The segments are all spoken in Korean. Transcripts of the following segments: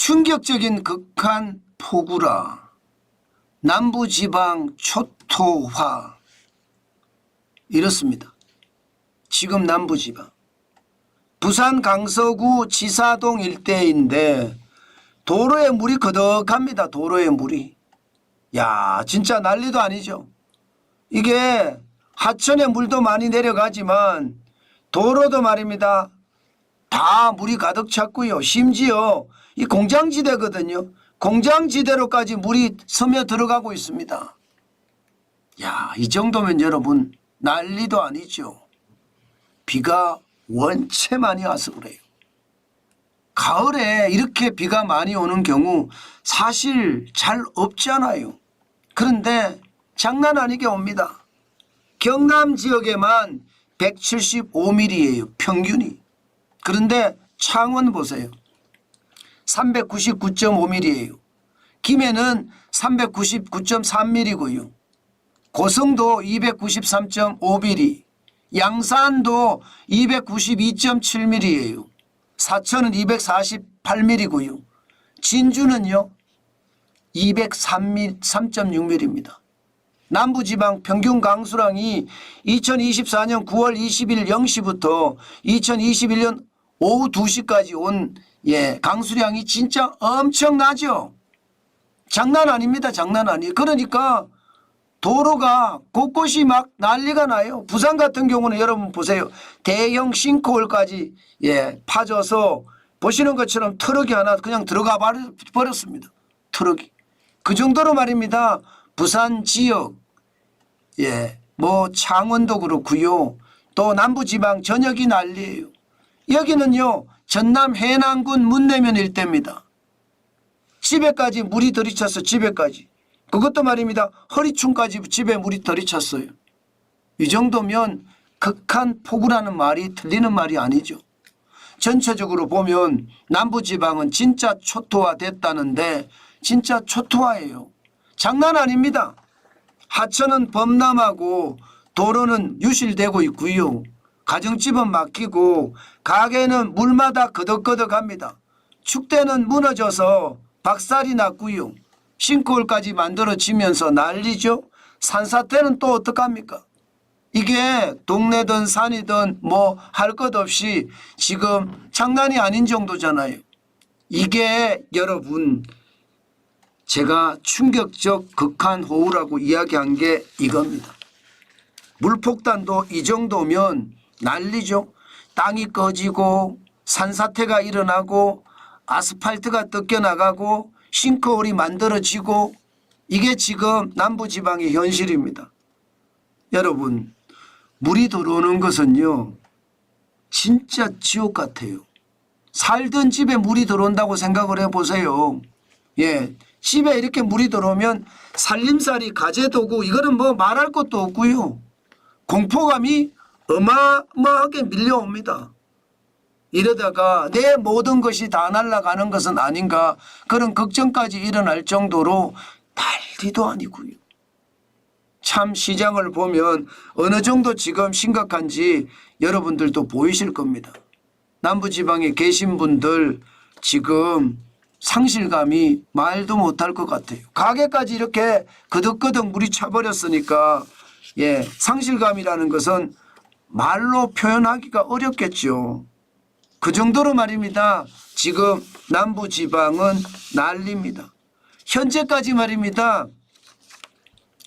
충격적인 극한 폭우라. 남부지방 초토화. 이렇습니다. 지금 남부지방 부산 강서구 지사동 일대인데 도로에 물이 거덕합니다. 도로에 물이. 야, 진짜 난리도 아니죠. 이게 하천에 물도 많이 내려가지만 도로도 말입니다. 다 물이 가득 찼고요. 심지어 이 공장지대거든요. 공장지대로까지 물이 스며 들어가고 있습니다. 야, 이 정도면 여러분 난리도 아니죠. 비가 원체 많이 와서 그래요. 가을에 이렇게 비가 많이 오는 경우 사실 잘 없잖아요. 그런데 장난 아니게 옵니다. 경남 지역에만 175mm예요. 평균이. 그런데 창원 보세요. 399.5mm예요. 김해는 399.3mm고요. 고성도 293.5mm, 양산도 292.7mm예요. 사천은 248mm고요. 진주는요 203.6mm입니다. 남부지방 평균 강수량이 2024년 9월 20일 0시부터 2021년 오후 2시까지 온 강수량이 진짜 엄청나죠. 장난 아닙니다. 장난 아니에요. 그러니까 도로가 곳곳이 막 난리가 나요. 부산 같은 경우는 여러분 보세요. 대형 싱크홀까지 파져서 보시는 것처럼 트럭이 하나 그냥 들어가 버렸습니다. 트럭이. 그 정도로 말입니다. 부산 지역 뭐 창원도 그렇고요. 또 남부지방 전역이 난리예요. 여기는요 전남 해남군 문내면 일대입니다. 집에까지 물이 들이찼어. 집에까지. 그것도 말입니다. 허리춤까지 집에 물이 들이찼어요. 이 정도면 극한 폭우라는 말이 틀리는 말이 아니죠. 전체적으로 보면 남부지방은 진짜 초토화 됐다는데 진짜 초토화예요. 장난 아닙니다. 하천은 범람하고 도로는 유실되고 있고요. 가정집은 막히고 가게는 물마다 거덕거덕합니다. 축대는 무너져서 박살이 났고요. 싱크홀까지 만들어지면서 난리죠. 산사태는 또 어떡합니까? 이게 동네든 산이든 뭐 할 것 없이 지금 장난이 아닌 정도잖아요. 이게 여러분 제가 충격적 극한 호우라고 이야기한 게 이겁니다. 물폭탄도 이 정도면 난리죠. 땅이 꺼지고 산사태가 일어나고 아스팔트가 뜯겨나가고 싱크홀이 만들어지고 이게 지금 남부지방의 현실입니다. 여러분 물이 들어오는 것은요 진짜 지옥 같아요. 살던 집에 물이 들어온다고 생각을 해보세요. 집에 이렇게 물이 들어오면 살림살이 가재도구 이거는 뭐 말할 것도 없고요. 공포감이 어마어마하게 밀려옵니다. 이러다가 내 모든 것이 다 날아가는 것은 아닌가 그런 걱정까지 일어날 정도로 난리도 아니고요. 참 시장을 보면 어느 정도 지금 심각한지 여러분들도 보이실 겁니다. 남부지방에 계신 분들 지금 상실감이 말도 못할 것 같아요. 가게까지 이렇게 거덕거덕 물이 차버렸으니까 상실감이라는 것은 말로 표현하기가 어렵겠죠. 그 정도로 말입니다. 지금 남부지방은 난리입니다. 현재까지 말입니다.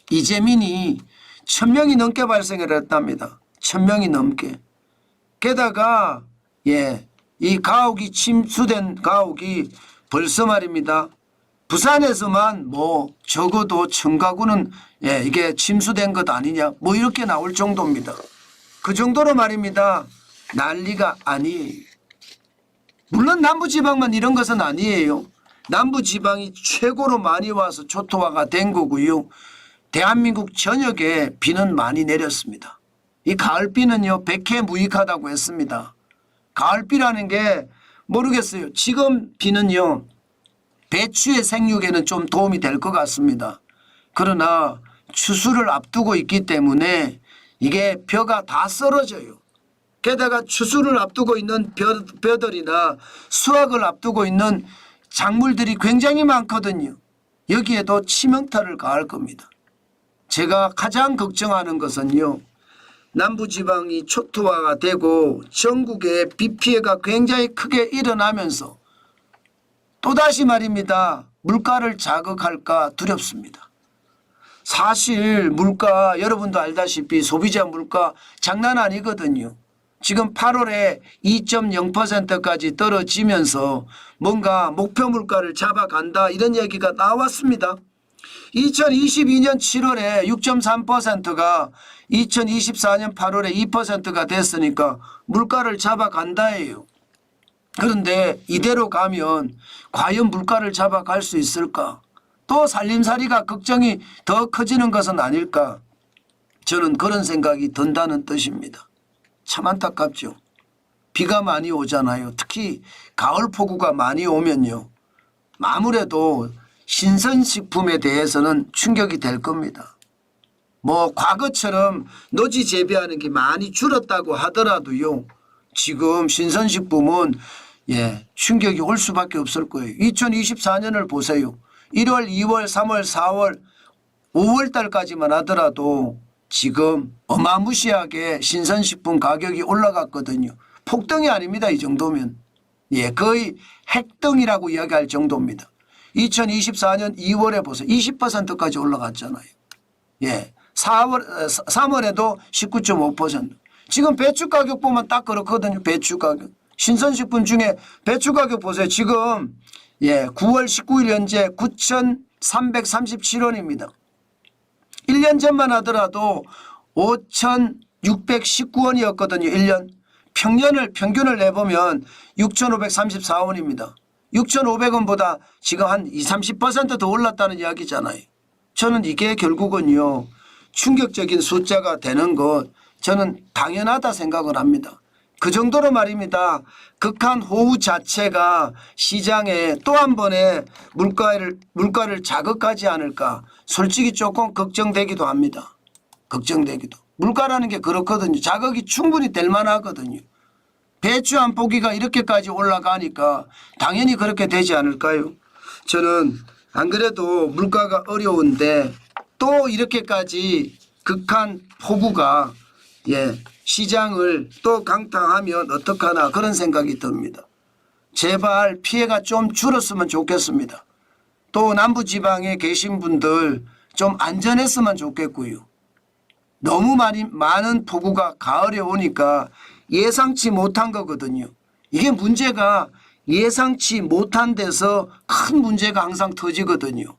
이재민이 1000명이 넘게 발생을 했답니다. 1000명이 넘게. 게다가 이 가옥이 침수된 가옥이 벌써 말입니다. 부산에서만 뭐 적어도 청가구는 이게 침수된 것 아니냐 뭐 이렇게 나올 정도입니다. 그 정도로 말입니다. 난리가 아니에요. 물론 남부지방만 이런 것은 아니에요. 남부지방이 최고로 많이 와서 초토화가 된 거고요. 대한민국 전역에 비는 많이 내렸습니다. 이 가을비는요 백해무익하다고 했습니다. 가을비라는 게 모르겠어요. 지금 비는요 배추의 생육에는 좀 도움이 될 것 같습니다. 그러나 추수를 앞두고 있기 때문에 이게 벼가 다 썰어져요. 게다가 추수를 앞두고 있는 벼들이나 수확을 앞두고 있는 작물들이 굉장히 많거든요. 여기에도 치명타를 가할 겁니다. 제가 가장 걱정하는 것은요. 남부지방이 초토화가 되고 전국에 비 피해가 굉장히 크게 일어나면서 또다시 말입니다. 물가를 자극할까 두렵습니다. 사실 물가 여러분도 알다시피 소비자 물가 장난 아니거든요. 지금 8월에 2.0%까지 떨어지면서 뭔가 목표 물가를 잡아간다 이런 얘기가 나왔습니다. 2022년 7월에 6.3%가 2024년 8월에 2%가 됐으니까 물가를 잡아간다예요. 그런데 이대로 가면 과연 물가를 잡아갈 수 있을까? 또 살림살이가 걱정이 더 커지는 것은 아닐까? 저는 그런 생각이 든다는 뜻입니다. 참 안타깝죠. 비가 많이 오잖아요. 특히 가을 폭우가 많이 오면요. 아무래도 신선식품에 대해서는 충격이 될 겁니다. 뭐 과거처럼 노지 재배하는 게 많이 줄었다고 하더라도요. 지금 신선식품은 충격이 올 수밖에 없을 거예요. 2024년을 보세요. 1월, 2월, 3월, 4월, 5월 달까지만 하더라도 지금 어마무시하게 신선식품 가격이 올라갔거든요. 폭등이 아닙니다. 이 정도면. 거의 핵등이라고 이야기할 정도입니다. 2024년 2월에 보세요. 20%까지 올라갔잖아요. 3월에도 19.5%. 지금 배추 가격 보면 딱 그렇거든요. 배추 가격. 신선식품 중에 배추 가격 보세요. 지금 9월 19일 현재 9,337원입니다. 1년 전만 하더라도 5,619원이었거든요. 1년. 평균을 내보면 6,534원입니다. 6,500원보다 지금 한 20, 30% 더 올랐다는 이야기잖아요. 저는 이게 결국은요. 충격적인 숫자가 되는 것 저는 당연하다 생각을 합니다. 그 정도로 말입니다. 극한 호우 자체가 시장에 또 한 번의 물가를 자극하지 않을까 솔직히 조금 걱정되기도 합니다. 걱정되기도. 물가라는 게 그렇거든요. 자극이 충분히 될 만하거든요. 배추 한 포기가 이렇게까지 올라가니까 당연히 그렇게 되지 않을까요? 저는 안 그래도 물가가 어려운데 또 이렇게까지 극한 폭우가 시장을 또 강타하면 어떡하나 그런 생각이 듭니다. 제발 피해가 좀 줄었으면 좋겠습니다. 또 남부지방에 계신 분들 좀 안전했으면 좋겠고요. 너무 많은 폭우가 가을에 오니까 예상치 못한 거거든요. 이게 문제가 예상치 못한 데서 큰 문제가 항상 터지거든요.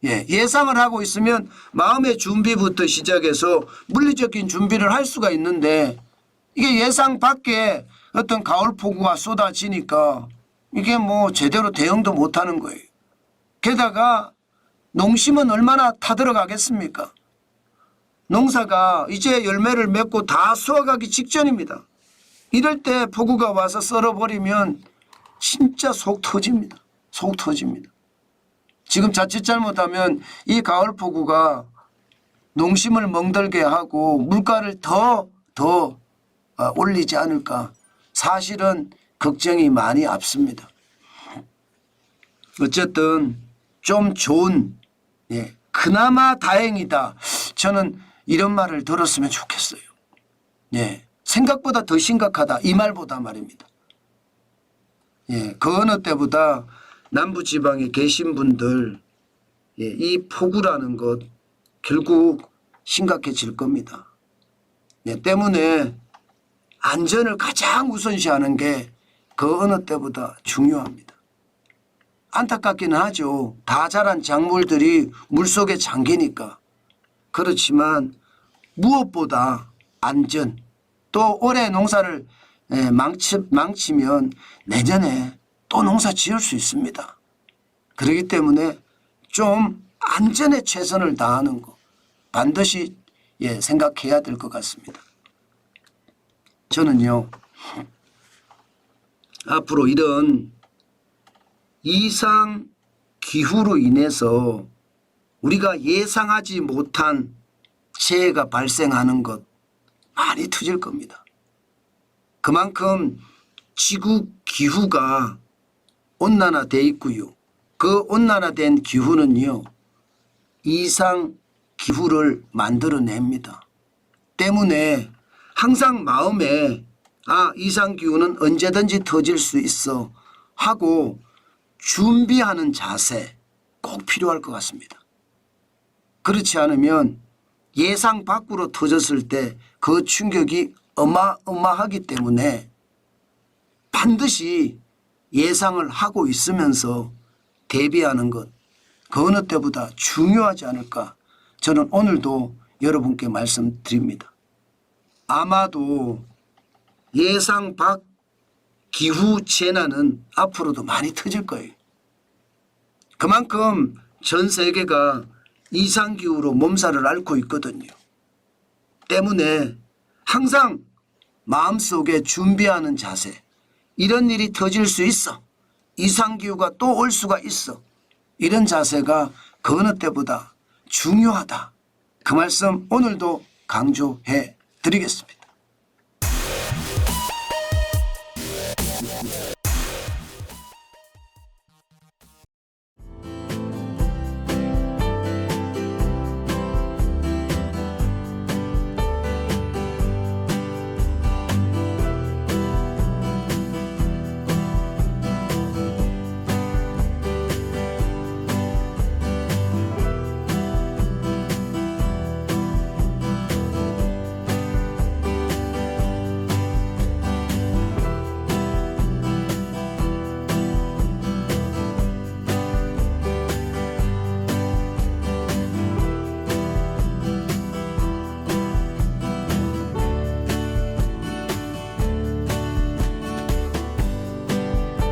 예상을 하고 있으면 마음의 준비부터 시작해서 물리적인 준비를 할 수가 있는데 이게 예상 밖에 어떤 가을 폭우가 쏟아지니까 이게 뭐 제대로 대응도 못하는 거예요. 게다가 농심은 얼마나 타들어가겠습니까? 농사가 이제 열매를 맺고 다 수확하기 직전입니다. 이럴 때 폭우가 와서 썰어버리면 진짜 속 터집니다. 속 터집니다. 지금 자칫 잘못하면 이 가을 폭우가 농심을 멍들게 하고 물가를 더 올리지 않을까. 사실은 걱정이 많이 앞섭니다. 어쨌든 좀 좋은 그나마 다행이다. 저는 이런 말을 들었으면 좋겠어요. 생각보다 더 심각하다. 이 말보다 말입니다. 그 어느 때보다 남부지방에 계신 분들 이 폭우라는 것 결국 심각해질 겁니다. 때문에 안전을 가장 우선시하는 게 그 어느 때보다 중요합니다. 안타깝기는 하죠. 다 자란 작물들이 물속에 잠기니까. 그렇지만 무엇보다 안전 또 올해 농사를 망치면 내년에 또 농사 지을 수 있습니다. 그렇기 때문에 좀 안전에 최선을 다하는 거 반드시 생각해야 될 것 같습니다. 저는요. 앞으로 이런 이상 기후로 인해서 우리가 예상하지 못한 재해가 발생하는 것 많이 터질 겁니다. 그만큼 지구 기후가 온난화돼 있고요. 그 온난화된 기후는요, 이상 기후를 만들어냅니다. 때문에 항상 마음에 이상 기후는 언제든지 터질 수 있어 하고 준비하는 자세 꼭 필요할 것 같습니다. 그렇지 않으면 예상 밖으로 터졌을 때 그 충격이 어마어마하기 때문에 반드시 예상을 하고 있으면서 대비하는 것, 그 어느 때보다 중요하지 않을까, 저는 오늘도 여러분께 말씀드립니다. 아마도 예상 밖 기후 재난은 앞으로도 많이 터질 거예요. 그만큼 전 세계가 이상기후로 몸살을 앓고 있거든요. 때문에 항상 마음속에 준비하는 자세, 이런 일이 터질 수 있어, 이상기후가 또 올 수가 있어, 이런 자세가 그 어느 때보다 중요하다. 그 말씀 오늘도 강조해 드리겠습니다.